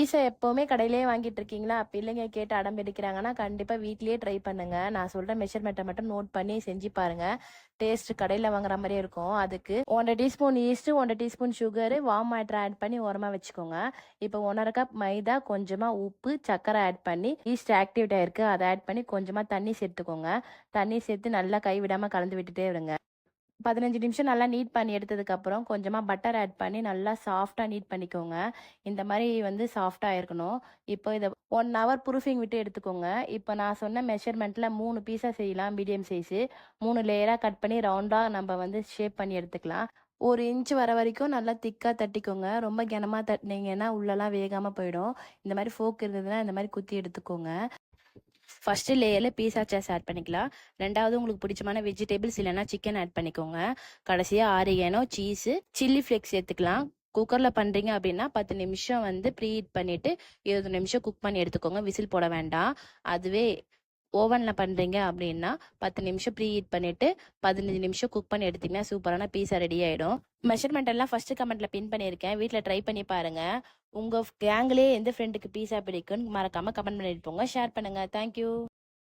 பீஸா எப்போவுமே கடையிலேயே வாங்கிட்டு இருக்கீங்களா? பிள்ளைங்க கேட்டு அடம் பிடிக்கிறாங்கன்னா, கண்டிப்பா வீட்லயே ட்ரை பண்ணுங்க. நான் சொல்ற மெஷர்மெண்ட்ட மட்டும் நோட் பண்ணி செஞ்சு பாருங்க. டேஸ்ட் கடையில வாங்குற மாரியே இருக்கும். அதுக்கு 1 1/2 teaspoon yeast, 1 1/2 teaspoon sugar, warm water add பண்ணி ஓரமா வச்சுக்கோங்க. இப்போ 1 1/2 கப் மைதா, கொஞ்சமா உப்பு, சர்க்கரை ஆட் பண்ணி ஈஸ்ட் ஆக்டிவேட் ஆயிருக்கு. அத ஆட் பண்ணி கொஞ்சமா தண்ணி சேர்த்துக்கோங்க. தண்ணி சேர்த்து நல்லா கைவிடாம கலந்து விட்டுட்டே இருங்க. 15 நிமிஷம் நல்லா நீட் பண்ணி எடுத்ததுக்கப்புறம் கொஞ்சமாக பட்டர் ஆட் பண்ணி நல்லா சாஃப்டாக நீட் பண்ணிக்கோங்க. இந்த மாதிரி வந்து சாஃப்டாக இருக்கணும். இப்போ இதை 1 ஹவர் ப்ரூஃபிங் விட்டு எடுத்துக்கோங்க. இப்போ நான் சொன்ன மெஷர்மெண்ட்டில் 3 பீஸாக செய்யலாம், மீடியம் சைஸு. 3 லேயராக கட் பண்ணி ரவுண்டாக நம்ம வந்து ஷேப் பண்ணி எடுத்துக்கலாம். 1 இன்ச் வர வரைக்கும் நல்லா திக்காக தட்டிக்கோங்க. ரொம்ப கனமாக தட்டினீங்கன்னா உள்ளெல்லாம் வேகாமல் போயிடும். இந்த மாதிரி ஃபோக் இருந்ததுன்னா இந்த மாதிரி குத்தி எடுத்துக்கோங்க. ஃபர்ஸ்ட் லேயரில் பீஸா சாஸ் ஆட் பண்ணிக்கலாம். ரெண்டாவது உங்களுக்கு பிடிச்சமான வெஜிடபிள்ஸ் இல்லைன்னா சிக்கன் ஆட் பண்ணிக்கோங்க. கடைசியாக ஆரிகேனோ, சீஸு, சில்லி ஃப்ளேக்ஸ் சேர்த்துக்கலாம். குக்கரில் பண்ணுறீங்க அப்படின்னா 10 நிமிஷம் வந்து ப்ரீ ஹீட் பண்ணிவிட்டு 20 நிமிஷம் குக் பண்ணி எடுத்துக்கோங்க. விசில் போட வேண்டாம். அதுவே ஓவனில் பண்ணுறீங்க அப்படின்னா 10 நிமிஷம் ப்ரீ ஹீட் பண்ணிவிட்டு 15 நிமிஷம் குக் பண்ணி எடுத்திங்கன்னா சூப்பரான பீஸா ரெடி ஆகிடும். மெஷர்மெண்ட் எல்லாம் ஃபர்ஸ்ட் கமெண்ட்டில் பின் பண்ணியிருக்கேன். வீட்டில் ட்ரை பண்ணி பாருங்கள். உங்கள் கேங்லேயே எந்த ஃப்ரெண்டுக்கு பீஸா பிடிக்குன்னு மறக்காமல் கமெண்ட் பண்ணிட்டு போங்க. ஷேர் பண்ணுங்கள். தேங்க்யூ.